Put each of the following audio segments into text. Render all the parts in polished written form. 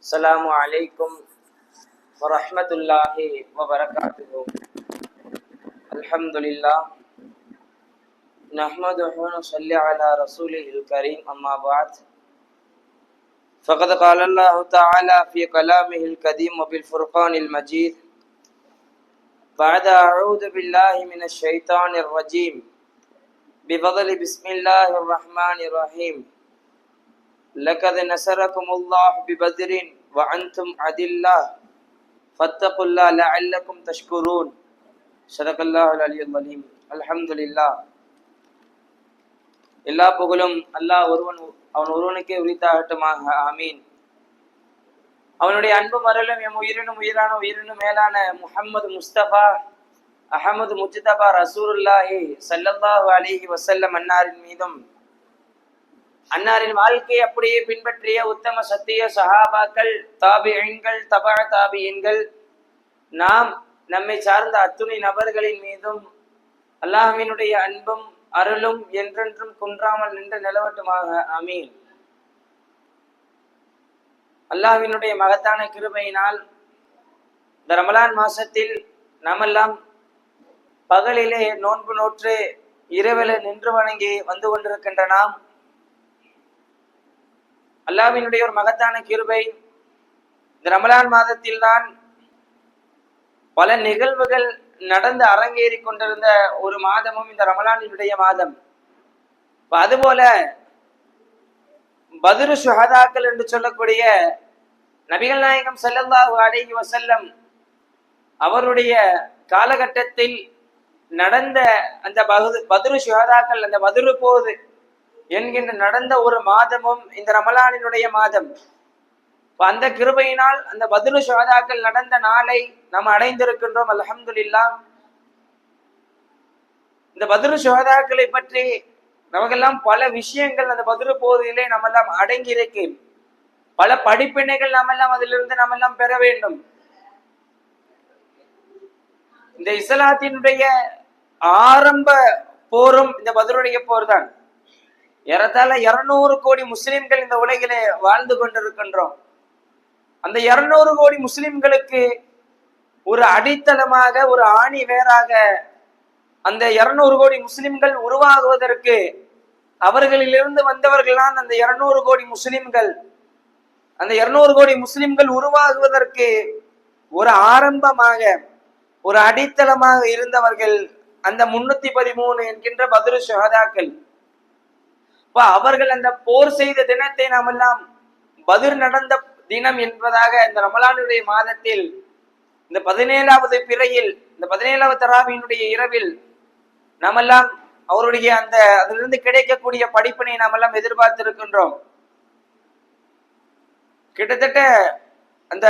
السلام عليكم ورحمة الله وبركاته. الحمد لله نحمده ونصلي على رسوله الكريم، أما بعد فقد قال الله تعالى في كلامه القديم وبالفرقان المجيد بعد أعوذ بالله من الشيطان الرجيم بفضل بسم الله الرحمن الرحيم. لقد نصركم الله ببدر وأنتم أذلة فاتقوا الله لعلكم تشكرون. صدق الله العلي العظيم. الحمد لله. எல்லா புகழும் அல்லாஹ் அவன் ஒருவனுக்கே உரித்தாகட்டுமாக. ஆமீன். அவனுடைய அன்பும் அருளும் எம் உயிரினும் மேலான முஹம்மது முஸ்தபா அஹமது முஜ்தபா ரசூலுல்லாஹி ஸல்லல்லாஹு அலைஹி வஸல்லம் அன்னாரின் மீதும், அன்னாரின் வாழ்க்கையை அப்படியே பின்பற்றிய உத்தம சத்திய சஹாபாக்கள், தாபிஈன்கள், தபா தாபிஈன்கள், நம்மை சார்ந்த அத்துணை நபர்களின் மீதும் அல்லாஹ்வினுடைய அன்பும் அருளும் என்றென்றும் குன்றாமல் நின்று நிலவட்டுமாக. ஆமீன். அல்லாஹ்வினுடைய மகத்தான கிருபையினால் இந்த ரமலான் மாசத்தில் நாமெல்லாம் பகலிலே நோன்பு நோற்று இரவில நின்று வணங்கி வந்து கொண்டிருக்கின்ற நாம், அல்லாஹ்வினுடைய ஒரு மகத்தான கிருபை, இந்த ரமலான் மாதத்தில் தான் பல நிகழ்வுகள் நடந்து அரங்கேறி கொண்டிருந்த ஒரு மாதமும் இந்த ரமலானினுடைய மாதம். அதுபோல பத்ரு ஷுஹதாக்கள் என்று சொல்லக்கூடிய நபிகள் நாயகம் ஸல்லல்லாஹு அலைஹி வஸல்லம் அவருடைய காலகட்டத்தில் நடந்த அந்த பத்ரு ஷுஹதாக்கள், அந்த பத்ரு போது என்கின்ற நடந்த ஒரு மாதமும் இந்த ரமலானினுடைய மாதம். அந்த கிருபையினால் அந்த பத்ரு ஷுஹதாக்கள் நடந்த நாளை நாம் அடைந்திருக்கின்றோம். அல்ஹம்துலில்லாஹ். இந்த பத்ரு ஷுஹதாக்களை பற்றி நமக்கெல்லாம் பல விஷயங்கள் அந்த பத்ரு போதிலே நம்மெல்லாம் அடங்கி இருக்கு. பல படிப்பினைகள் நாமெல்லாம் அதிலிருந்து நாமெல்லாம் பெற வேண்டும். இந்த இஸ்லாத்தினுடைய ஆரம்ப போரும் இந்த பத்ருடைய போர் தான். ஏறத்தாழ 200 கோடி முஸ்லிம்கள் இந்த உலகிலே வாழ்ந்து கொண்டிருக்கின்றோம். அந்த 200 கோடி முஸ்லிம்களுக்கு ஒரு அடித்தளமாக, ஒரு ஆணி வேறாக அந்த 200 கோடி முஸ்லிம்கள் உருவாகுவதற்கு, அவர்களிலிருந்து வந்தவர்கள்தான் அந்த 200 கோடி முஸ்லிம்கள். அந்த 200 கோடி முஸ்லிம்கள் உருவாகுவதற்கு ஒரு ஆரம்பமாக, ஒரு அடித்தளமாக இருந்தவர்கள் அந்த 313 என்கின்ற பத்ரு ஷுஹதாக்கள். அவர்கள் அந்த போர் செய்த தினத்தை நாம் எல்லாம் பத்ர் நடந்த தினம் என்பதாக இந்த ரமலானுடைய மாதத்தில் இந்த 17வது பிறையில், இந்த 17வது தராவியினுடைய இரவில் நாமெல்லாம் அவருடைய அந்த அதிலிருந்து கிடைக்கக்கூடிய படிப்பினை நாமெல்லாம் எதிர்பார்த்திருக்கின்றோம். கிட்டத்தட்ட அந்த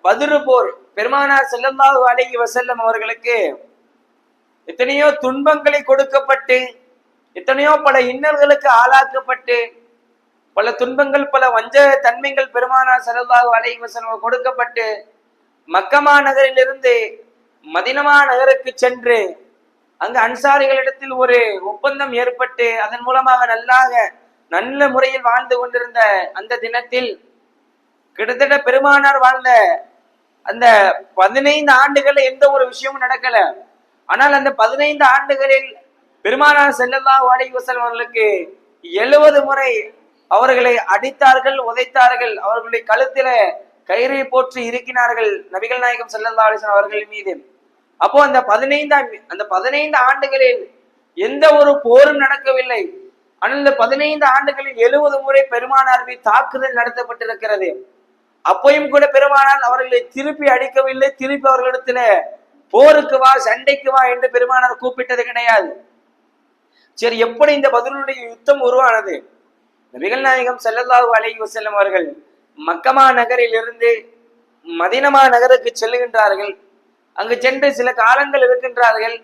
பத்ரு போர் பெருமானார் ஸல்லல்லாஹு அலைஹி வஸல்லம் அவர்களுக்கு எத்தனையோ துன்பங்களை கொடுக்கப்பட்டு, எத்தனையோ பல இன்னல்களுக்கு ஆளாக்கப்பட்டு, பல துன்பங்கள், பல வஞ்ச தன்மைகள் பெருமானார் ஸல்லல்லாஹு அலைஹி வஸல்லம் கொடுக்கப்பட்டு, மக்கமா நகரிலிருந்து மதீனா நகருக்கு சென்று அங்கு அன்சாரிகளிடத்தில் ஒரு ஒப்பந்தம் ஏற்பட்டு அதன் மூலமாக நல்ல முறையில் வாழ்ந்து கொண்டிருந்த அந்த தினத்தில் கிட்டத்தட்ட பெருமானார் வாழ்ந்த அந்த 15 ஆண்டுகள்ல எந்த ஒரு விஷயமும் நடக்கல. ஆனால் அந்த 15 ஆண்டுகளில் பெருமானார் ஸல்லல்லாஹு அலைஹி வஸல்லம் அவர்களுக்கு 70 முறை அவர்களை அடித்தார்கள், உதைத்தார்கள். அவர்களுடைய கழுத்தில கயிறை போற்றி இருக்கினார்கள் நபிகள் நாயகம் ஸல்லல்லாஹு அலைஹி வஸல்லம் அவர்கள் மீது. அப்போ அந்த 15 ஆண்டுகளில் எந்த ஒரு போரும் நடக்கவில்லை. ஆனால் இந்த 15 ஆண்டுகளில் 70 முறை பெருமானார் மீது தாக்குதல் நடத்தப்பட்டிருக்கிறது. அப்பையும் கூட பெருமானார் அவர்களை திருப்பி அடிக்கவில்லை. திருப்பி அவர்களிடத்துல போருக்கு வா, சண்டைக்கு வா என்று பெருமானார் கூப்பிட்டது கிடையாது. சரி, எப்படி இந்த பத்ருடைய யுத்தம் உருவானது? நபிகள் நாயகம் ஸல்லல்லாஹு அலைஹி வஸல்லம் அவர்கள் மக்கமா நகரில் இருந்து மதீனா நகருக்கு செல்லுகின்றார்கள். அங்கு சென்று சில காலங்கள் இருக்கின்றார்கள்.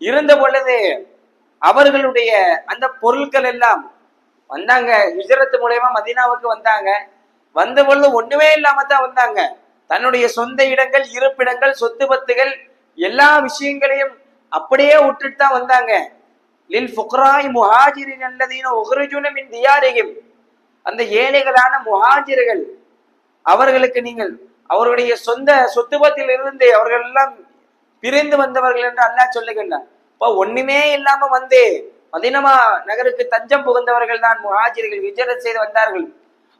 இருந்த பொழுது அவர்களுடைய அந்த பொருட்கள் எல்லாம் வந்தாங்க. ஹிஜ்ரத் மூலமா மதீனாவுக்கு வந்தாங்க. வந்த பொழுது ஒண்ணுமே இல்லாம தான் வந்தாங்க. தன்னுடைய சொந்த இடங்கள், இருப்பிடங்கள், சொத்து பத்துகள் எல்லா விஷயங்களையும் அப்படியே விட்டுட்டு தான் வந்தாங்க. லில் ஃபுக்ராய் முஹாஜிரின் அல்லதீன உக்ரிஜூன மின் தியாரிஹிம், அந்த ஏழைகளான முஹாஜிர்கள், அவர்களுக்கு நீங்கள் அவருடைய சொந்த சொத்துபத்தில் இருந்து அவர்கள் எல்லாம் பிரிந்து வந்தவர்கள் என்று அல்லாஹ் சொல்லுகின்றார். இப்போ ஒண்ணுமே இல்லாம வந்து மதீனா நகருக்கு தஞ்சம் புகுந்தவர்கள் தான் முஹாஜிர்கள், ஹிஜ்ரத் செய்து வந்தார்கள்.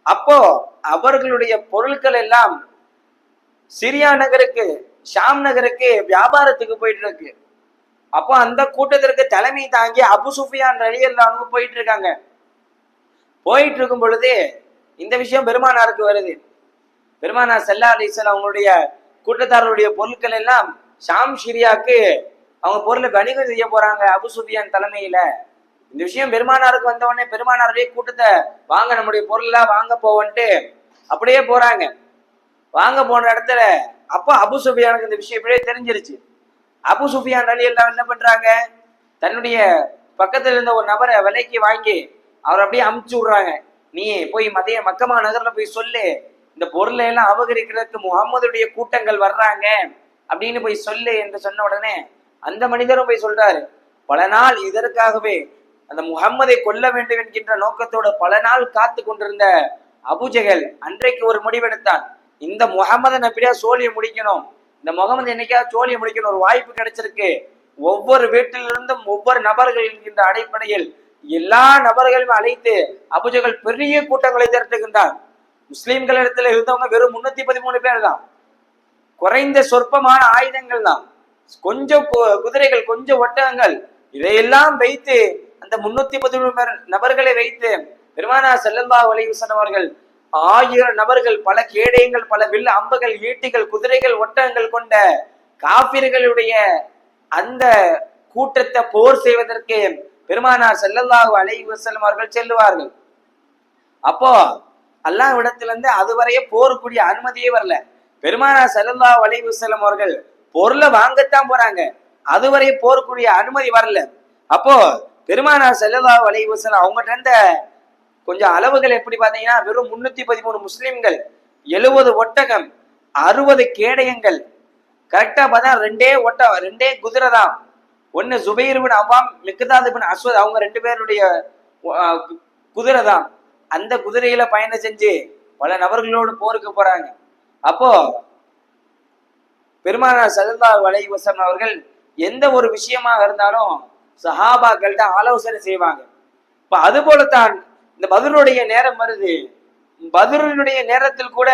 அப்போ அவர்களுடைய பொருட்கள் எல்லாம் சிரியா நகருக்கு, ஷாம் நகருக்கு வியாபாரத்துக்கு போயிட்டு இருக்கு. அப்போ அந்த கூட்டத்திற்கு தலைமை தாங்கி அபு சுஃபியான் ரலியல்லாஹு போயிட்டு இருக்காங்க. போயிட்டு இருக்கும் பொழுது இந்த விஷயம் பெருமானாருக்கு வருது. பெருமானார் ஸல்லல்லாஹு அலைஹி வஸல்லம் அவங்களுடைய கூட்டத்தாருடைய பொருட்கள் எல்லாம் ஷாம் சிரியாக்கு அவங்க பொருளை வணிகம் செய்ய போறாங்க அபு சுஃபியான் தலைமையில. இந்த விஷயம் பெருமானாருக்கு வந்த உடனே பெருமானாருடைய கூட்டத்தை வாங்க நம்முடைய பொருளெல்லாம் வாங்க போவன்ட்டு அப்படியே போறாங்க. வாங்க போன இடத்துல அப்போ அபு சுஃபியானுக்கு இந்த விஷயம் இப்படியே தெரிஞ்சிருச்சு. அபு சுஃபியான் ரலியல்லாஹு என்ன பண்றாங்க, தன்னுடைய பக்கத்துல இருந்த ஒரு நபரை விலைக்கு வாங்கி அவர் அப்படியே அமுச்சு விடுறாங்க. நீ போய் மக்கமா நகர்ல போய் சொல்லு, இந்த பொருளை எல்லாம் அபகரிக்கிறதுக்கு முகம்மதுடைய கூட்டங்கள் வர்றாங்க அப்படின்னு போய் சொல்லு என்று சொன்ன உடனே அந்த மனிதரும் போய் சொல்றாரு. பல நாள் இதற்காகவே அந்த முகம்மதை கொல்ல வேண்டும் என்கின்ற நோக்கத்தோடு பல நாள் காத்து கொண்டிருந்த அபூஜஹல் அன்றைக்கு ஒரு முடிவெடுத்தான். இந்த முகம்மதை எப்படியா சோழியை முடிக்கணும், இந்த முகமது என்னைக்காவது சோழியை முடிக்கணும், ஒரு வாய்ப்பு கிடைச்சிருக்கு. ஒவ்வொரு வீட்டிலிருந்தும் ஒவ்வொரு நபர்கள் என்கின்ற அடிப்படையில் எல்லா நபர்களையும் அழைத்து அபூஜஹல் பெரிய கூட்டங்களை திரட்டுகின்றார். முஸ்லிம்கள் இடத்துல இருந்தவங்க வெறும் 313 பேர் தான், குறைந்த சொற்பமான ஆயுதங்கள் தான், கொஞ்சம் குதிரைகள், கொஞ்சம் ஒட்டகங்கள், இதையெல்லாம் வைத்து அந்த 313 நபர்களை வைத்து பெருமானார் ஸல்லல்லாஹு அலைஹி வஸல்லம் அவர்கள் 1000 நபர்கள், பல கேடயங்கள், பல வில் அம்புகள், ஈட்டிகள், குதிரைகள், ஒட்டகங்கள் கொண்ட காபிர்களுடைய அந்த கூட்டத்தை போர் செய்வதற்கு பெருமானார் ஸல்லல்லாஹு அலைஹி வஸல்லம் அவர்கள் செல்லுவார்கள். அப்போ அல்லாஹ் இடத்திலிருந்து அதுவரையே போருக்குரிய அனுமதியே வரல. பெருமானார் ஸல்லல்லாஹு அலைஹி வஸல்லம் அவர்கள் பொருளை வாங்கத்தான் போறாங்க, அதுவரை போருக்குரிய அனுமதி வரல. அப்போ பெருமானார் ஸல்லல்லாஹு அலைஹி வஸல்லம் அவங்ககிட்ட இருந்த கொஞ்சம் அளவுகள் எப்படி பாத்தீங்கன்னா, வெறும் 313 முஸ்லிம்கள், 70 ஒட்டகம், 60 கேடயங்கள், கரெக்டா பார்த்தா ரெண்டே குதிரை தான். ஒன்னு ஜுபைர் பின் அவாம், மிக்தாத் பின் அஸ்வத், அவங்க 2 பேருடைய குதிரை தான். அந்த குதிரையில பயணம் செஞ்சு பல நபர்களோடு போருக்கு போறாங்க. அப்போ பெருமானார் ஸல்லல்லாஹு அலைஹி வஸல்லம் அவர்கள் எந்த ஒரு விஷயமாக இருந்தாலும் சஹாபாக்கள்கிட்ட ஆலோசனை செய்வாங்க. இப்ப அது போலத்தான் இந்த பத்ருடைய நேரம் வருது. பத்ருடைய நேரத்தில் கூட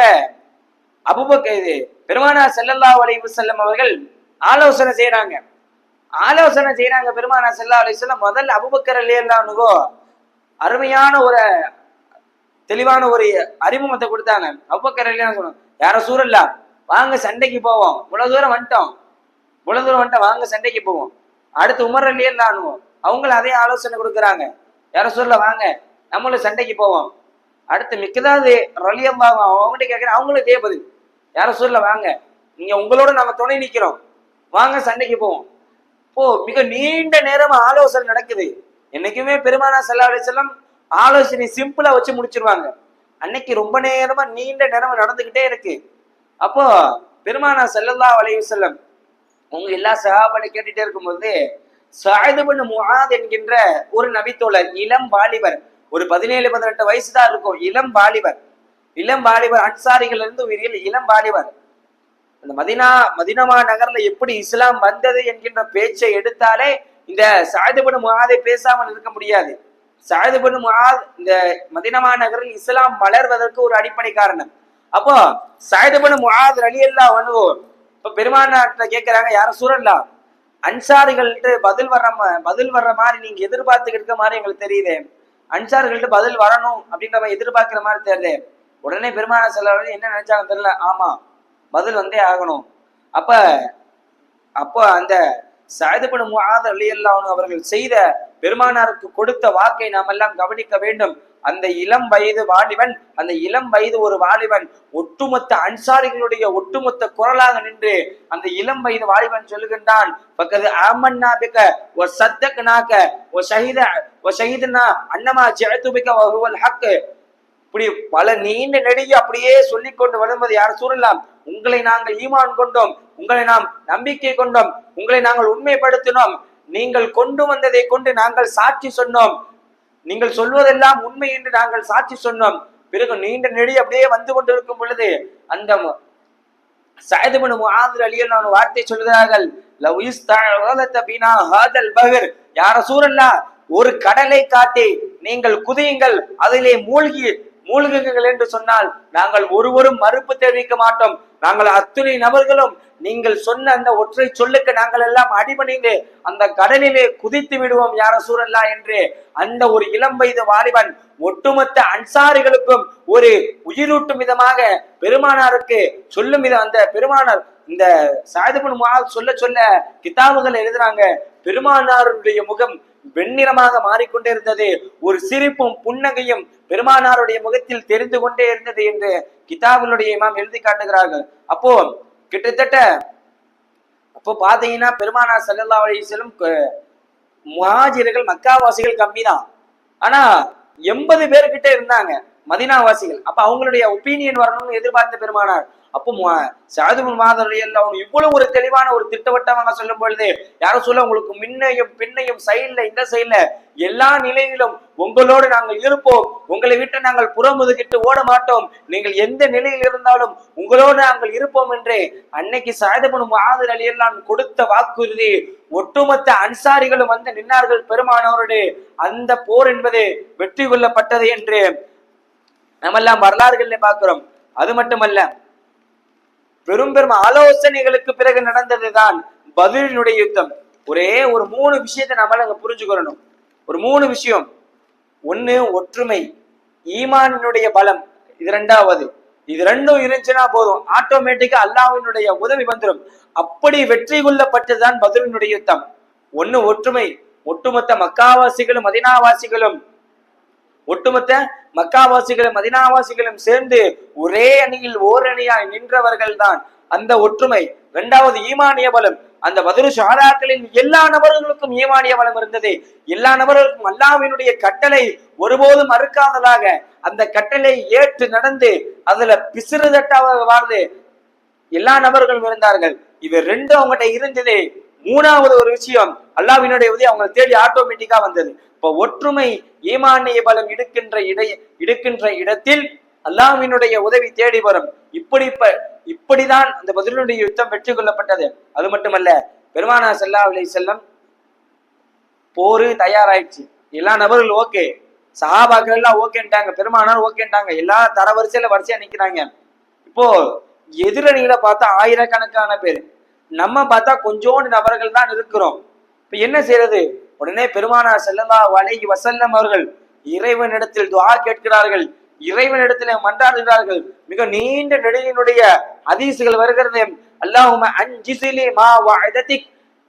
அபூபக்கர் பெருமானார் ஸல்லல்லாஹு அலைஹி வஸல்லம் அவர்கள் ஆலோசனை செய்யறாங்க. பெருமானார் ஸல்லல்லாஹு அலைஹி வஸல்லம் முதல்ல அபூபக்கர் ரலியல்லாஹு அன்ஹு அருமையான ஒரு தெளிவான ஒரு அறிமுகத்தை கொடுத்தாங்க. அபூபக்கர் ரலியல்லாஹு சொன்னாங்க, யார சூரல்லா வாங்க சண்டைக்கு போவோம், இவ்வளவு தூரம் வந்துட்டோம், வாங்க சண்டைக்கு போவோம். அடுத்து உமர் ரலியல்லாஹு அன்ஹு அவங்கள அதே ஆலோசனை கொடுக்குறாங்க, யார சூரல்லா வாங்க நம்மளும் சண்டைக்கு போவோம். அடுத்து மிக்தாத் ரலியல்லாஹு அவங்ககிட்ட கேட்கிறேன், அவங்களும் இதே பதில், யார சூரல்லா வாங்க, நீங்க உங்களோட நம்ம துணை நிக்கிறோம், வாங்க சண்டைக்கு போவோம். இப்போ மிக நீண்ட நேரமா ஆலோசனை நடக்குது. என்னைக்குமே பெருமானார் ஸல்லல்லாஹு அலைஹி வஸல்லம் ஆலோசனை சிம்பிளா வச்சு முடிச்சிருவாங்க. அன்னைக்கு ரொம்ப நேரமா நீண்ட நேரம் நடந்துகிட்டே இருக்கு. அப்போ பெருமானார் ஸல்லல்லாஹு அலைஹி வஸல்லம் உங்க எல்லா சஹாபாவை கேட்டுட்டே இருக்கும்போது சஅத் இப்னு முஆத் என்கின்ற ஒரு நபித்தோழர், இளம் வாலிபர், ஒரு 17-18 வயசு தான் இருக்கும், இளம் வாலிபர் அன்சாரிகள் இருந்து உயிரியல் இளம் வாலிபர். அந்த மதீனா நகர்ல எப்படி இஸ்லாம் வந்தது என்கின்ற பேச்சை எடுத்தாலே இந்த சஅத் இப்னு முஆதை பேசாமல் இருக்க முடியாது. சஅத் இப்னு முஆத் இந்த மதீனா நகரில் இஸ்லாம் வளர்வதற்கு ஒரு அடிப்படை காரணம். அப்போ சஅத் இப்னு முஆத் ரலியல்லாஹு அன்ஹு இப்ப பெருமானார்ட்ட கேட்கிறாங்க, யார சூரல்லா அன்சாரிகள்ட்ட பதில் வர்ற மாதிரி நீங்க எதிர்பார்த்துக்கிட்டு இருக்க மாதிரி எங்களுக்கு தெரியுது, அன்சாரிகள்ட்ட பதில் வரணும் அப்படின்ற மாதிரி எதிர்பார்க்கிற மாதிரி தெரியுது. உடனே பெருமானார் ஸல்லல்லாஹு அலைஹி வஸல்லம் என்ன நினைச்சாங்க தெரியல, ஆமா பதில் வந்தே ஆகணும். அப்போ அந்த சஅத் இப்னு முஆத் ரலியல்லாஹு அன்ஹு அவர்கள் செய்த பெருமானாருக்கு கொடுத்த வாக்கை நாம் எல்லாம் கவனிக்க வேண்டும். அந்த இளம் வயது ஒரு வாலிபன் ஒட்டுமொத்த அன்சாரிகளுடைய ஒட்டுமொத்த குரலாக நின்று அந்த இளம் வயது வாலிபன் சொல்லுகின்றான், பக்கது ஆமன்னா பிக வ ஸத்தக்னாக வ ஷஹீதனா அன்னமா ஜஅது பிக வ ஹுவல் ஹக். இப்படி பல நீண்ட நெடிய அப்படியே சொல்லிக் கொண்டு வரும்போது, யார் சூழலாம், உங்களை நாங்கள் ஈமான் கொண்டோம், உங்களை நாம் நம்பிக்கை கொண்டோம், உங்களை நாங்கள் உண்மைப்படுத்தினோம், நீங்கள் கொண்டு வந்ததை கொண்டு நாங்கள் சாட்சி சொன்னோம், நீங்கள் சொல்வதெல்லாம் உண்மை என்று நாங்கள் சாட்சி சொன்னோம். பிறகு நீண்ட நெடி அப்படியே வந்து கொண்டிருக்கும் பொழுது அந்த சஅத் இப்னு முஆத் ரலியல்லாஹு அன்ஹு வார்த்தை சொல்கிறார்கள், லவ் இஸ்தஅலத பினா ஹாதல் பஹர், யா ரசூலல்லாஹ், ஒரு கடலை காட்டி நீங்கள் குதியுங்கள், அதிலே மூழ்குங்கள் என்று சொன்னால் நாங்கள் ஒருவரும் மறுப்பு தெரிவிக்க மாட்டோம். நாங்கள் அத்துணை நபர்களும் நீங்கள் சொன்ன அந்த ஒற்றை சொல்லுக்கு நாங்கள் எல்லாம் அடிபணிந்து அந்த கடலிலே குதித்து விடுவோம் யா ரசூலல்லாஹ் என்று அந்த ஒரு இளம் வயது வாலிபன் ஒட்டுமொத்த அன்சாரிகளுக்கும் ஒரு உயிரூட்டும் விதமாக பெருமானாருக்கு சொல்லும் விதம். அந்த பெருமானார் இந்த சஅத் இப்னு முஆத் சொல்ல சொல்ல கிதாபுகள் எழுதுறாங்க, பெருமானாருடைய முகம் வெண்ணிறமாக மாறிக்கொண்டே இருந்தது, ஒரு சிரிப்பும் புன்னகையும் பெருமானாருடைய முகத்தில் தெரிந்து கொண்டே இருந்தது என்று கிதாபுடைய இமாம் எழுதி காட்டுகிறார்கள். அப்போ கிட்டத்தட்ட அப்போ பாத்தீங்கன்னா பெருமானார் ஸல்லல்லாஹு அலைஹி வஸல்லம் முஹாஜிர்கள் மக்காவாசிகள் கம்மி தான், ஆனா 80 பேர்கிட்ட இருந்தாங்க மதீனாவாசிகள். அப்ப அவங்களுடைய ஒப்பீனியன் வரணும்னு எதிர்பார்த்த பெருமானார். அப்போ சஅத் இப்னு முஆத் ரலியல்லாஹு அன்ஹு இவ்வளவு ஒரு தெளிவான ஒரு திட்டவட்டமாக சொல்லும் பொழுது, யாரும் சொல்ல உங்களுக்கு முன்னையும் பின்னையும் சைட்ல இந்த சைட்ல எல்லா நிலையிலும் உங்களோடு நாங்கள் இருப்போம், உங்களை விட்டு நாங்கள் புறமுதுகிட்டு ஓட மாட்டோம், நீங்கள் எந்த நிலையில் இருந்தாலும் உங்களோடு நாங்கள் இருப்போம் என்று அன்னைக்கு சஅத் இப்னு முஆத் ரலியல்லாஹு அன்ஹு கொடுத்த வாக்குறுதி ஒட்டுமொத்த அன்சாரிகளும் வந்து நின்னார்கள் பெருமானாரோடு. அந்த போர் என்பது வெற்றி கொள்ளப்பட்டது என்று நம்மெல்லாம் வரலாறுகளில் பார்க்கிறோம். அது மட்டுமல்ல, பெரும் பெரும் ஆலோசனைகளுக்கு பிறகு நடந்ததுதான் பத்ரினுடைய யுத்தம். ஒரே ஒரு 3 விஷயத்தை நம்மளால அங்க புரிஞ்சுக்கணும். ஒரு 3 விஷயம். ஒண்ணு ஒற்றுமை, ஈமானினுடைய பலம், இது 2வது. இது 2ம் இருந்துச்சுன்னா போதும், ஆட்டோமேட்டிக்கா அல்லாஹ்வினுடைய உதவி வந்துடும். அப்படி வெற்றி கொள்ளப்பட்டதுதான் பத்ரினுடைய யுத்தம். ஒண்ணு ஒற்றுமை, ஒட்டுமொத்த மக்காவாசிகளும் மதீனாவாசிகளும் சேர்ந்து ஒரே அணியில் ஓரணியாய் நின்றவர்கள் தான் அந்த ஒற்றுமை. 2வது ஈமானிய பலம். அந்த பத்ரு ஷஹதாக்களின் எல்லா நபர்களுக்கும் ஈமானிய பலம் இருந்தது. எல்லா நபர்களுக்கும் அல்லாஹ்வினுடைய கட்டளை ஒருபோதும் மறுக்காததாக அந்த கட்டளை ஏற்று நடந்து அதுல பிசிறுதட்டாக வாழ்ந்து எல்லா நபர்களும் இருந்தார்கள். இவை 2 அவங்ககிட்ட இருந்தது. 3வது ஒரு விஷயம், அல்லாஹ்வினுடைய உதவி அவங்க தேடி ஆட்டோமேட்டிக்கா வந்தது. இப்ப ஒற்றுமை, ஈமானிய பலம் இடுக்கின்ற இடத்தில் அல்லாஹ்வினுடைய உதவி தேடி வரும். இப்படிதான் அந்த பத்ருடைய யுத்தம் வெற்றி கொள்ளப்பட்டது. அது மட்டுமல்ல, பெருமானார் ஸல்லல்லாஹு அலைஹி வஸல்லம் போரு தயாராயிடுச்சு, எல்லா நபர்களும் ஓகே, சஹாபாக்கள் எல்லாம் ஓகேன்ட்டாங்க, பெருமானார் ஓகேன்ட்டாங்க, எல்லா வரிசையா நிக்கிறாங்க. இப்போ எதிரணிகளை பார்த்தா ஆயிரக்கணக்கான பேர், நம்ம பார்த்தா கொஞ்சோண்டு நபர்கள் தான் இருக்கிறோம். இப்ப என்ன செய்யறது? உடனே பெருமானார் ஸல்லல்லாஹு அலைஹி வஸல்லம் அவர்கள் இறைவனிடத்தில் துஆ கேட்கிறார்கள், இறைவனிடத்தில் மன்றாடுகிறார்கள். மிக நீண்ட நெடியினுடைய ஹதீஸ்கள் வருகிறது. அல்லாஹும்ம அன்ஜிஸ்லி மா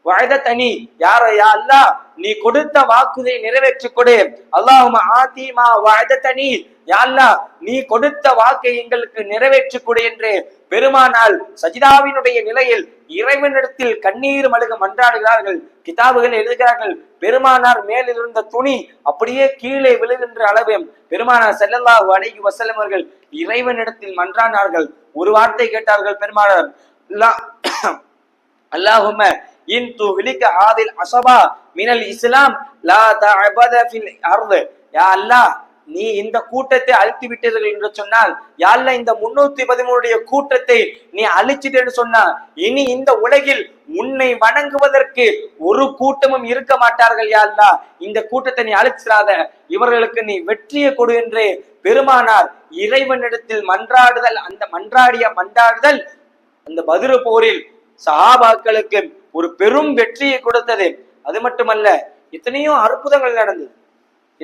வஅததனி, யா அல்லாஹ், நீ கொடுத்த வாக்குறுதியை நிறைவேற்றி கொடு. அல்லாஹும்ம ஆதி மா வஅததனி, யா அல்லாஹ், நீ கொடுத்த வாக்கை எங்களுக்கு நிறைவேற்றி கொடு என்று பெருமானால் சஜிதாவினுடைய நிலையில் இறைவனிடத்தில் கண்ணீர் மல்க மன்றாடுகிறார்கள். கிதாபுகள் எழுதுகிறார்கள், பெருமானார் மேலில் இருந்த துணி அப்படியே கீழே விழுகின்ற அளவு பெருமானார் ஸல்லல்லாஹு அலைஹி வஸல்லம் அவர்கள் இறைவனிடத்தில் மன்றாடினார்கள். ஒரு வார்த்தை கேட்டார்கள் பெருமானார், அல்லாஹும்ம இன் துஹ்லிக ஆதில் அஸபா மினல் இஸ்லாம் லா தஅபத ஃபில் அர்த், யா அல்லாஹ், நீ இந்த கூட்டத்தை அழித்து விட்டீர்கள் என்று சொன்னால், யா அல்லாஹ், இந்த 313 கூட்டத்தை நீ அழிச்சிட்டேன்னு சொன்னா இனி இந்த உலகில் உன்னை வணங்குவதற்கு ஒரு கூட்டமும் இருக்க மாட்டார்கள். யா அல்லாஹ், இந்த கூட்டத்தை நீ அழிச்சிடாத, இவர்களுக்கு நீ வெற்றியை கொடு என்று பெருமானார் இறைவனிடத்தில் மன்றாடுதல். அந்த மன்றாடுதல் அந்த பத்ரு போரில் சஹாபாக்களுக்கு ஒரு பெரும் வெற்றியை கொடுத்தது. அது மட்டுமல்ல, எத்தனையோ அற்புதங்கள் நடந்தது,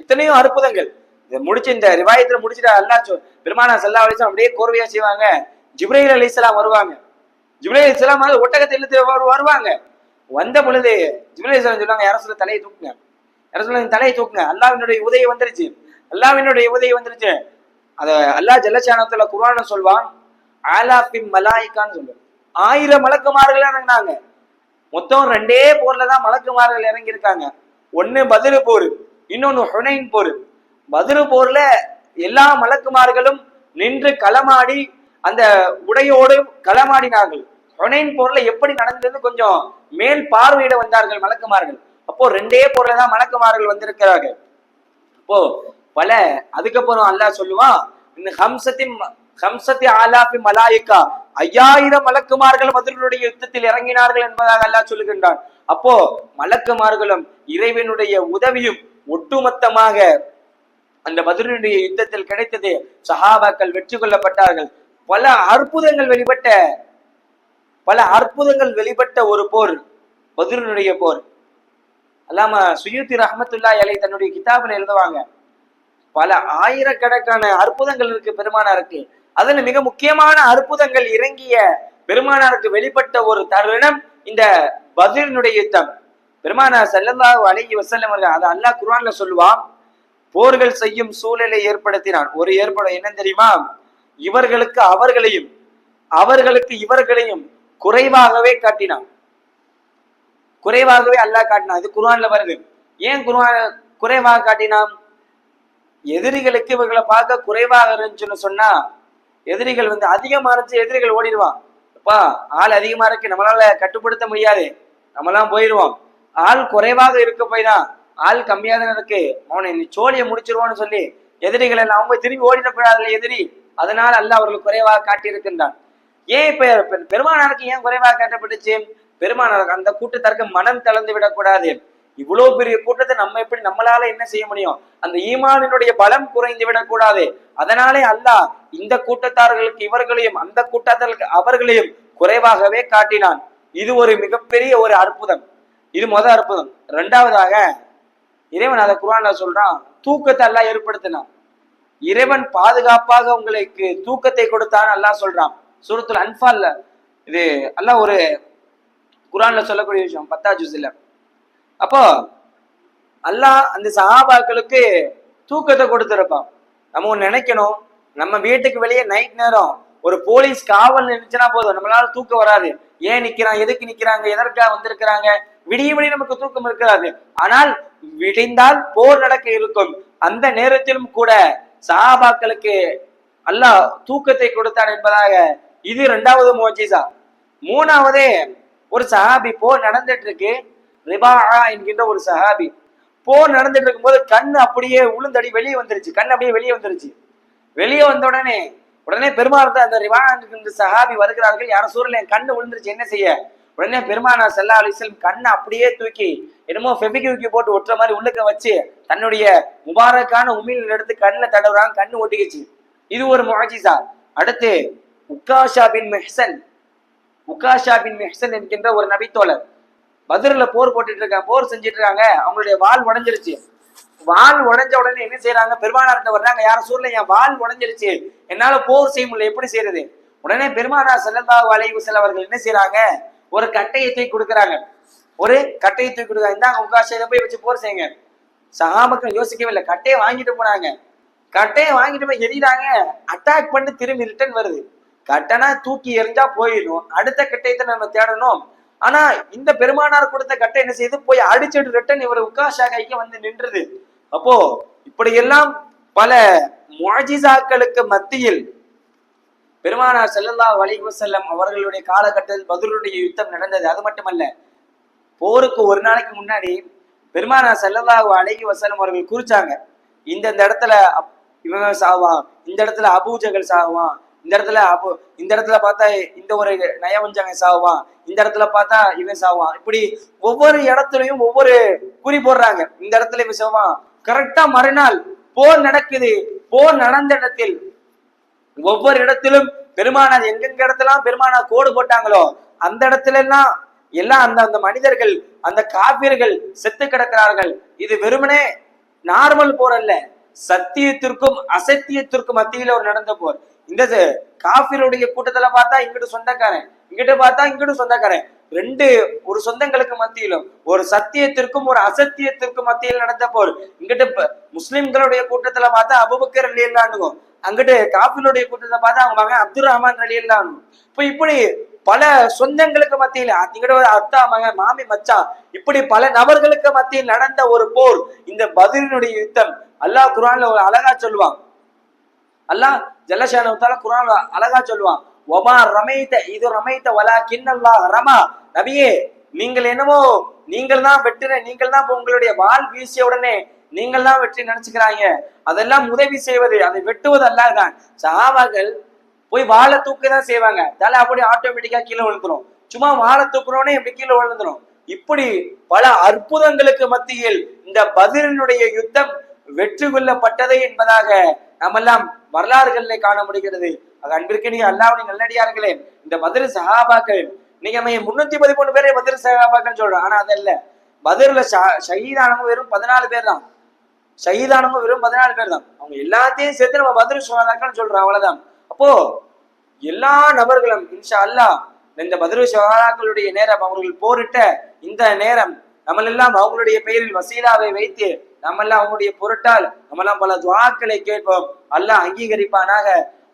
எத்தனையோ அற்புதங்கள். இதை முடிச்சு இந்த ரிவாயத்துல முடிச்சுட்டா அல்லாஹ் பெருமானார் ஸல்லல்லாஹு அலைஹி வஸல்லம் அப்படியே கோர்வையா செய்வாங்க. ஜிப்ரீல் அலைஹிஸ்ஸலாம் வருவாங்க. ஜிப்ரீல் அலைஹிஸ்ஸலாம் ஒட்டகத்தை இழுத்து வருவாங்க. வந்த பொழுது ஜிப்ரீல் அலைஹிஸ்ஸலாம் சொல்லுவாங்க, யார சொல்ல தலையை தூக்குங்க, யார சொல்ல தலையை தூக்குங்க, அல்லாஹ்வினுடைய உதவி வந்துருச்சு, அல்லாஹ்வினுடைய உதவி வந்துருச்சு. அத அல்லாஹ் ஜல்லஷானத்துல குர்ஆன்ல சொல்வான், ஆலாபின் மலாயிகான்னு சொல்லுவாங்க. 1000 மலக்குமார்கள் இறங்கினாங்க. மொத்தம் 2 போர்ல தான் மலக்குமார்கள் இறங்கி இருக்காங்க. ஒன்னு பத்ரு போர், இன்னொன்னு ஹுனைன் போர். பத்ரு போர்ல எல்லா மலக்குமார்களும் நின்று களமாடி அந்த உடையோடு களமாடினார்கள். ஹுனைன் போர்ல எப்படி நடந்தது கொஞ்சம் மேல் பார்வையிட வந்தார்கள் மலக்குமார்கள். அப்போ 2 போர்ல தான் மலக்குமார்கள் வந்திருக்கிறார்கள். அப்போ அதுக்கப்புறம் அல்லாஹ் சொல்லுவான், ஹம்சத்தி ஆலாபி மலாயிக்கா 5000 மலக்குமார்கள் பத்ருடைய யுத்தத்தில் இறங்கினார்கள் என்பதாக அல்லாஹ் சொல்லுகின்றான். அப்போ மலக்குமார்களும் இறைவனுடைய உதவியும் ஒட்டுமொத்தமாக அந்த பத்ருடைய யுத்தத்தில் கிடைத்தது. சஹாபாக்கள் வெற்றி கொள்ளப்பட்டார்கள். பல அற்புதங்கள் வெளிப்பட்ட ஒரு போர் பத்ருடைய போர். அல்லாம சுயூத்தி ரஹ்மத்துல்லாஹி அலைஹி தன்னுடைய கிதாபில் எழுதுவாங்க, பல ஆயிரக்கணக்கான அற்புதங்கள் இருக்கு பெருமானாருக்கு. அதுல மிக முக்கியமான அற்புதங்கள் இறங்கிய பெருமானாருக்கு வெளிப்பட்ட ஒரு தருணம் இந்த பத்ரினுடைய யுத்தம். பெருமானார் ஸல்லல்லாஹு அலைஹி வஸல்லம் அவர்கள் அதை அல்லாஹ் குர்ஆன்ல சொல்லுவான், போர்கள் செய்யும் சூழலை ஏற்படுத்தினான். ஒரு ஏற்படும் என்ன தெரியுமா, இவர்களுக்கு அவர்களையும் அவர்களுக்கு இவர்களையும் குறைவாகவே காட்டினான். குறைவாகவே அல்லாஹ் காட்டினான். இது குர்ஆன்ல வருது. ஏன் குறைவாக காட்டினான்? எதிரிகளுக்கு இவர்களை பார்க்க குறைவாக இருந்துச்சுன்னு சொன்னா எதிரிகள் அதிகமா இருந்துச்சு, எதிரிகள் ஓடிடுவான். அப்பா ஆள் அதிகமா இருக்கு, நம்மளால கட்டுப்படுத்த முடியாது, நம்மளாம் போயிடுவோம். ஆள் குறைவாக இருக்க போய் தான் ஆள் கம்மியா தானே இருக்கு, அவனை நீ சோழியை முடிச்சிருவான்னு சொல்லி எதிரிகள் எல்லாம் அவங்க திரும்பி ஓடிடக்கூடாதுல எதிரி. அதனால அல்லாஹ் அவர்கள் குறைவாக காட்டி இருக்கின்றான். ஏன் இப்ப பெருமானாருக்கு ஏன் குறைவாக காட்டப்பட்டுச்சு? பெருமானாருக்கு அந்த கூட்டத்திற்கு மனம் தளர்ந்து விடக்கூடாது. இவ்வளவு பெரிய கூட்டத்தை நம்ம எப்படி நம்மளால என்ன செய்ய முடியும்? அந்த ஈமானினுடைய பலம் குறைந்து விடக்கூடாது. அதனாலே அல்லாஹ் இந்த கூட்டத்தார்களுக்கு இவர்களையும் அந்த கூட்டத்தார்களுக்கு அவர்களையும் குறைவாகவே காட்டினான். இது ஒரு மிகப்பெரிய ஒரு அற்புதம். இது முதல் அற்புதம். இரண்டாவதாக இறைவன் அதை குர்ஆன்ல சொல்றான், தூக்கத்தை அல்லாஹ் ஏற்படுத்தினான். இறைவன் பாதுகாப்பாக உங்களுக்கு தூக்கத்தை கொடுத்தான் அல்லாஹ் சொல்றான் சூரத்துல் அன்ஃபால்ல. இது அல்லாஹ் ஒரு குர்ஆன்ல சொல்லக்கூடிய விஷயம் 10வது ஜுஸ்ல. அப்போ அல்லாஹ் அந்த சஹாபாக்களுக்கு தூக்கத்தை கொடுத்திருப்பான். நம்ம ஒண்ணு நினைக்கணும், நம்ம வீட்டுக்கு வெளியே நைட் நேரம் ஒரு போலீஸ் காவல் நினைச்சுனா போதும், நம்மளால தூக்கம் வராது. ஏன் நிக்கிறான், எதுக்கு நிக்கிறாங்க, எதற்காக வந்திருக்கிறாங்க, விடிய நமக்கு தூக்கம் இருக்காது. ஆனால் விடிந்தால் போர் நடக்க இருக்கும். அந்த நேரத்திலும் கூட சஹாபாக்களுக்கு அல்லாஹ் தூக்கத்தை கொடுத்தான் என்பதாக இது 2வது முஅஜிஸா. 3வது ஒரு சஹாபி, போர் நடந்துட்டு இருக்கு, ரிபாஆ என்கின்ற ஒரு சஹாபி, போர் நடந்துட்டு இருக்கும்போது கண்ணு அப்படியே உளுந்தடி வெளியே வந்துருச்சு. கண் அப்படியே வெளியே வந்துருச்சு. வெளியே வந்த உடனே பெருமானார் அந்த ரிபாஆ என்கின்ற சஹாபி வருகிறார்கள். யார சூழல் என் கண்ணு விழுந்துருச்சு, என்ன செய்ய? உடனே பெருமானார் ஸல்லல்லாஹு அலைஹி வஸல்லம் கண்ணை அப்படியே தூக்கி என்னமோ ஃபெவிக்விக் போட்டு ஒட்டுற மாதிரி உள்ளுக்க வச்சு தன்னுடைய முபாரக்கான உமிழ் எடுத்து கண்ணில் தடவுறாங்க, கண்ணு ஒட்டிக்கிச்சு. இது ஒரு முஅஜிஸா. அடுத்து உக்காஷா பின் மிஹ்சன் என்கின்ற ஒரு நபித்தோழர் பத்ர்ல போர் போட்டுட்டு இருக்காங்க, போர் செஞ்சுட்டு இருக்காங்க. அவங்களுடைய வால் உடைஞ்சிருச்சு. வால் உடைஞ்ச உடனே என்ன செய்யறாங்க, பெருமானார்ட்ட வர்றாங்க, யார சூழ்நிலை என் வால் உடைஞ்சிருச்சு, என்னால போர் செய்ய முடியல, எப்படி செய்யறது? உடனே பெருமானார் ஸல்லல்லாஹு அலைஹி வஸல்லம் அவர்கள் என்ன செய்யறாங்க, ஒரு கட்டையை தூக்கி கொடுக்குறாங்க. இந்தாங்க உக்காஷா, போய் வச்சு போர் செய்யுங்க. சஹாபாக்கள் யோசிக்கவே இல்லை, கட்டையை வாங்கிட்டு போனாங்க. கட்டையை வாங்கிட்டு போய் எறிறாங்க, அட்டாக் பண்ணி திரும்பி ரிட்டர்ன் வருது. கட்டனா தூக்கி எறிஞ்சா போயிடும், அடுத்த கட்டையத்தை நம்ம தேடணும். ஆனா இந்த பெருமானார் கொடுத்த கட்டை என்ன செய்யுது, போய் அடிச்சுட்டு ரிட்டர்ன் இவர் உக்காஷா கைக்கு வந்து நின்றுது. அப்போ இப்படியெல்லாம் பல முஅஜிஸாக்களுக்கு மத்தியில் பெருமானார் ஸல்லல்லாஹு அலைஹி வஸல்லம் அவர்களுடைய காலகட்டத்தில் பத்ருடைய யுத்தம் நடந்தது. அது மட்டுமல்ல, போருக்கு ஒரு நாளைக்கு முன்னாடி பெருமானார் ஸல்லல்லாஹு அலைஹி வஸல்லம் அவர்கள் குறிச்சாங்க, இந்த இடத்துல இவன் சாவான், இந்த இடத்துல அபூஜகல் சாவான், இந்த இடத்துல பார்த்தா இந்த ஒரு நயவஞ்சங்க சாவான், இந்த இடத்துல பார்த்தா இவன் சாவான். இப்படி ஒவ்வொரு இடத்துலயும் ஒவ்வொரு குறி போடுறாங்க. இந்த இடத்துல இவன் சாவான். கரெக்டா மறுநாள் போர் நடக்குது. போர் நடந்த இடத்தில் ஒவ்வொரு இடத்திலும் பெருமானார் எங்கெங்க இடத்துலாம் பெருமானார் கோடு போட்டாங்களோ அந்த இடத்துல எல்லாம் அந்த மனிதர்கள், அந்த காபிர்கள் செத்து கிடக்கிறார்கள். இது வெறுமனே நார்மல் போர் அல்ல, சத்தியத்திற்கும் அசத்தியத்திற்கும் மத்தியில ஒரு நடந்த போர். இந்த காபிருடைய கூட்டத்துல பார்த்தா இங்கிட்டு சொந்தக்காரன், இங்கிட்டு பார்த்தா இங்கிட்டு சொந்தக்காரன், ஒரு சொந்தங்களுக்கு மத்தியிலும் ஒரு சத்தியத்திற்கும் ஒரு அசத்தியத்திற்கும் மத்தியில் நடந்த போர். இங்கிட்டு முஸ்லிம்களுடைய கூட்டத்துல பார்த்தா அபூபக்கர் ரலியல்லாஹு அன்ஹு, அங்கிட்டு காபிருடைய கூட்டத்தை பார்த்தா அவங்க மகன் அப்துர் ரஹ்மான் ரலியல்லாஹு அன்ஹு. இப்படி பல சொந்தங்களுக்கு மத்தியில இங்கிட்ட அத்தா மகன் மாமி மச்சான், இப்படி பல நபர்களுக்கு மத்தியில் நடந்த ஒரு போர் இந்த பத்ரினுடைய யுத்தம். அல்லாஹ் குர்ஆன்ல ஒரு அழகா சொல்லுவான். அல்லாஹ் ஜல்ல ஷானஹு தஆலா குர்ஆன்ல அழகா சொல்லுவான், வமா ரமைத இது ரமைத வலாகின்னல்லாஹ் ரமா. நபியே, நீங்கள் என்னமோ நீங்கள் தான் வெட்டுற, நீங்கள் தான் உங்களுடைய வாள் வீசிய உடனே நீங்கள்லாம் வெற்றி நினைச்சுக்கிறாங்க. அதெல்லாம் உதவி செய்வது, அதை வெட்டுவது அல்லாஹ். சஹாபாக்கள் போய் வாழை தூக்கதான் செய்வாங்க, தலை அப்படி ஆட்டோமேட்டிக்கா கீழே விழுந்துரும். சும்மா வாழை தூக்குறோன்னே எப்படி கீழே விழுந்துரும். இப்படி பல அற்புதங்களுக்கு மத்தியில் இந்த பத்ரினுடைய யுத்தம் வெற்றி கொள்ளப்பட்டது என்பதாக நாமெல்லாம் வரலாறுகளிலே காண முடிகிறது. அன்பிற்கு நீங்க அல்லாஹ்வின் நல்லடியார்களே, இந்த பத்ர் சஹாபாக்கள் நீங்க 313 பேரை பத்ர் சஹாபாக்கள் சொல்றோம். ஆனா அதல்ல, பத்ர்ல ஷஹீதானவங்க வெறும் 14 பேர் தான். ஷஹீதானவங்க வெறும் 14 பேர் தான். அவங்க எல்லாத்தையும் சேர்த்து நம்ம பத்ர் ஷஹாதாக்கள் சொல்றோம், அவ்வளவுதான். அப்போ எல்லா நபர்களும் இன்ஷா அல்லாஹ் இந்த பத்ர் ஷஹாதாக்களுடைய நேரம், அவர்கள் போரிட்ட இந்த நேரம், நம்மளெல்லாம் அவங்களுடைய பெயரில் வசீலாவை வைத்து நம்மெல்லாம் அவங்களுடைய பொருட்டால் நம்மெல்லாம் பல துஆக்களை கேட்போம். அல்லாஹ் அங்கீகரிப்பானாக.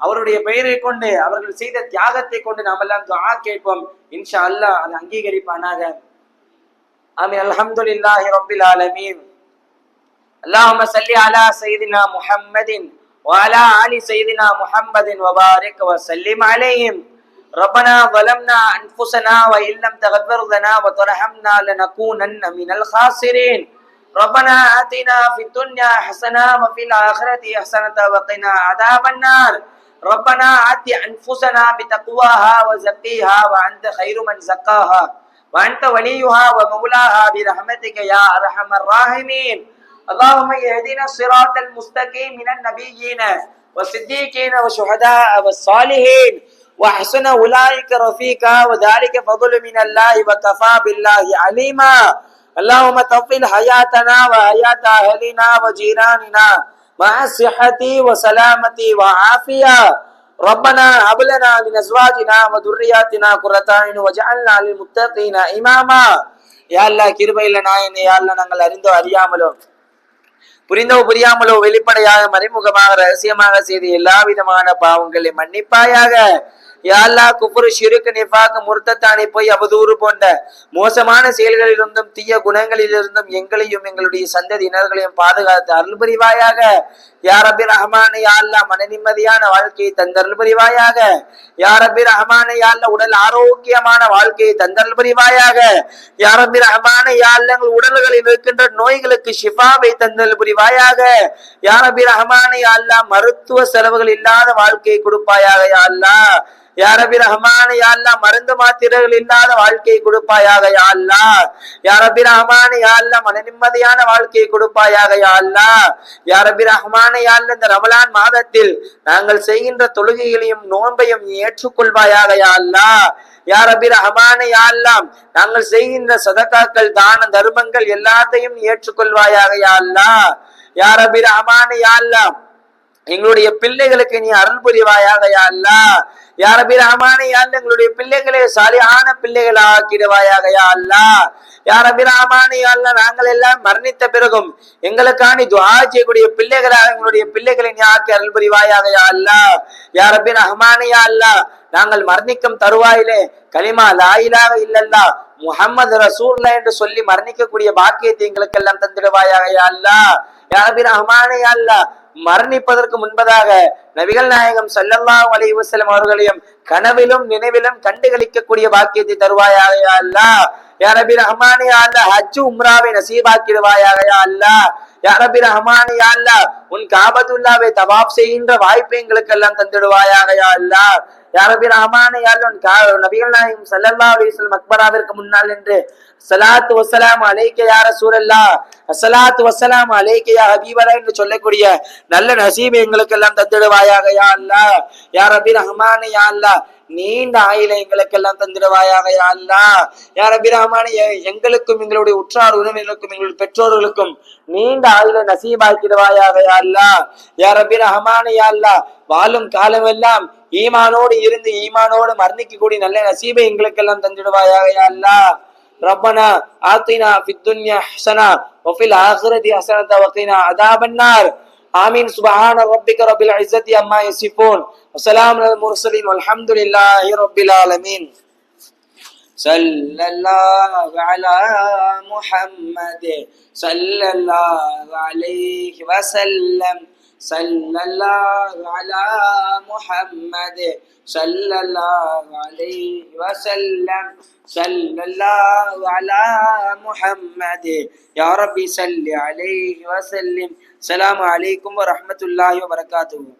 அவருடைய பெயரை கொண்டு, அவர்கள் செய்த தியாகத்தை கொண்டு நாம் எல்லாம் துஆ கேட்போம். இன்ஷா அல்லாஹ் அதை அங்கீகரிப்பானாக. ஆமீன். அல்ஹம்துலில்லாஹி ரப்பில் ஆலமீன். அல்லாஹும்ம ஸல்லி அலா சய்யிதினா முஹம்மதின் வ அலா ஆலி சய்யிதினா முஹம்மதின் வ பாரிக் வ ஸல்லிம் அலைஹிம். ربنا ظلمنا أنفسنا وإن لم تغفر لنا وترحمنا لنكونن من الخاسرين. ربنا آتنا في الدنيا حسنة وفي الآخرة حسنة وقنا عذاب النار. ربنا آت أنفسنا بتقواها وزكيها وأنت خير من زكاها وأنت وليها ومولاها برحمتك يا أرحم الراحمين. اللهم اهدنا الصراط المستقيم من النبيين والصديقين والشهداء والصالحين وحسن أولئك رفيقا وذلك فضل من الله وكفى بالله عليما. اللهم طول حياتنا وحياة أهلنا وجيراننا مع الصحة وسلامة وعافية. ربنا هب لنا من أزواجنا وذرياتنا قرة أعين واجعلنا للمتقين إماما. யா அல்லாஹ் கிருபையுள்ள நாயனே, யா அல்லாஹ் நாங்கள் அறிந்தோ அறியாமலோ, புரிந்தோ புரியாமலோ, வெளிப்படையாக மறைமுகமாக ரகசியமாக செய்த எல்லா விதமான பாவங்களை மன்னிப்பாயாக. யா அல்லாஹ் குஃப்ர், ஷிர்க், நிஃபாக், முர்த்தத்தானி, போய் அவதூறு போன்ற மோசமான செயல்களிலிருந்தும் தீய குணங்களிலிருந்தும் எங்களையும் எங்களுடைய சந்ததியினர்களையும் பாதுகாத்து அருள் புரிவாயாக. யா ரப்பி ரஹ்மான், யா அல்லாஹ் மன நிம்மதியான வாழ்க்கையை தந்தருள் புரிவாயாக. யா ரப்பி ரஹ்மான், யா அல்லாஹ் உடல் ஆரோக்கியமான வாழ்க்கையை தந்தருள் புரிவாயாக. யா ரப்பி ரஹ்மான், யா அல்லாஹ் எங்கள் உடல்களில் இருக்கின்ற நோய்களுக்கு ஷிஃபாவை தந்தருள் புரிவாயாக. யா ரப்பி ரஹ்மான், யா அல்லாஹ் மருத்துவ செலவுகள் இல்லாத வாழ்க்கையை கொடுப்பாயாக. யா அல்லாஹ் யா ரப்பி ரஹ்மான், யா அல்லாஹ் மருந்து மாத்திரைகள் இல்லாத வாழ்க்கையை கொடுப்பாயாக. யா அல்லாஹ் யா ரப்பி ரஹ்மான், யா அல்லாஹ் மன நிம்மதியான வாழ்க்கையை கொடுப்பாயாக. யா அல்லாஹ் யா ரப்பி ரஹ்மான், யா அல்லாஹ் இந்த ரமலான் மாதத்தில் நாங்கள் செய்கின்ற தொழுகைகளையும் நோன்பையும் ஏற்றுக்கொள்வாயாக. யா அல்லாஹ் யா ரப்பி ரஹ்மான், யா அல்லாஹ் நாங்கள் செய்கின்ற சதகாக்கள், தான தர்மங்கள் எல்லாத்தையும் ஏற்றுக்கொள்வாயாக. யா அல்லாஹ் யா ரப்பி ரஹ்மான், யா அல்லாஹ் எங்களுடைய பிள்ளைகளுக்கு நீ அருள் புரிவாயாக. யா அல்லாஹ் யா ரப்பி ரஹ்மான், யா அல்லாஹ் எங்களுடைய பிள்ளைகளை சாலிஹான பிள்ளைகளை ஆக்கிடுவாயாக. யா அல்லாஹ் யா ரப்பி ரஹ்மான், யா அல்லாஹ் நாங்கள் எல்லாம் மரணித்த பிறகும் எங்களுக்கான துஆ செய்யக்கூடிய பிள்ளைகளாக எங்களுடைய பிள்ளைகளை நீ ஆக்கி அருள் புரிவாயாக. யா அல்லாஹ் யா ரப்பி ரஹ்மான், யா அல்லாஹ் நாங்கள் மரணிக்கும் தருவாயிலே கலிமா லா இலாஹ இல்லல்லாஹ் முஹம்மது ரசூலுல்லாஹ் என்று சொல்லி மரணிக்கக்கூடிய பாக்கியத்தை எங்களுக்கு எல்லாம் தந்திடுவாயாக. யா அல்லாஹ் யா ரப்பி ரஹ்மான், யா அல்லாஹ் மரணிப்பதற்கு முன்பதாக நபிகள் நாயகம் ஸல்லல்லாஹு அலைஹி வஸல்லம் அவர்களையும் கனவிலும் நினைவிலும் கண்டுகளிக்கக்கூடிய பாக்கியத்தை தருவாயாக. யா அல்லாஹ் யா ரப்பி ரஹ்மான், யா அல்லாஹ் ஹஜ் உம்ராவை நசீபாக்கிடுவாயாக. யா அல்லாஹ் யா ரப்பி ரஹ்மான், யா அல்லாஹ் உன் காபத்துல்லாவை தவாப் செய்கின்ற வாய்ப்பை எங்களுக்கு எல்லாம் தந்திடுவாயாக. யா அல்லாஹ் யா ரப்பி ரஹ்மான், யா அல்லாஹ் நபிகள் நாயகம் ஸல்லல்லாஹு அலைஹி வஸல்லம் மக்பராவிற்கு முன்னால் என்று ஸலாத்து வஸ்ஸலாமு அலைக யா ரசூலல்லாஹ், ஸலாத்து வஸ்ஸலாமு அலைக யா ஹபீபல்லாஹ் என்று சொல்லக்கூடிய நல்ல நசீபை எங்களுக்கு எல்லாம் தந்திடுவாயாக. யா அல்லாஹ் யா ரப்பி ரஹ்மான், யா அல்லாஹ் நீண்ட ஆயிலை எங்களுக்கு எல்லாம் தந்திடுவாயாக. யா அல்லாஹ் யா ரப்பி ரஹ்மான், எங்களுக்கும் எங்களுடைய உற்றார் உறவினர்களுக்கும் எங்களுடைய பெற்றோர்களுக்கும் நீண்ட ஆயிலை நசீபாக்கிடுவாயாக. யா அல்லாஹ் யா ரப்பி ரஹ்மான், யா அல்லாஹ் வாழும் காலம் எல்லாம் ஈமானோடு இருந்து ஈமானோடு மரணிக்கக்கூடிய நல்ல நசீபை எங்களுக்கு எல்லாம் தந்திடுவாயாக. யா அல்லாஹ் ரப்பனா ஆத்தினா ஃபித் துன்யா ஹஸனா வஃபில் ஆখিরাতি ஹஸனத வகினா அஸாபன் நார். ஆமீன். சுப்ஹான ரப்பிக ரப்பில் இஸ்ஸத்தி அம்மா யசிஃபூன் வஸலாமுன் அலல் முர்ஸலீன் வல்ஹம்துலில்லாஹி ரப்பில் ஆலமீன். ஸல்லல்லாஹு அலா முஹம்மத் ஸல்லல்லாஹு அலைஹி வஸல்லம். ஸல்லல்லாஹு அலா முஹம்மது ஸல்லல்லாஹு அலைஹி வஸல்லம் ஸல்லல்லாஹு அலா முஹம்மது யா ரப்பி ஸல்லி அலைஹி வஸல்லிம். ஸலாமு அலைக்கும் வரஹ்மத்துல்லாஹி வபரகாத்துஹு.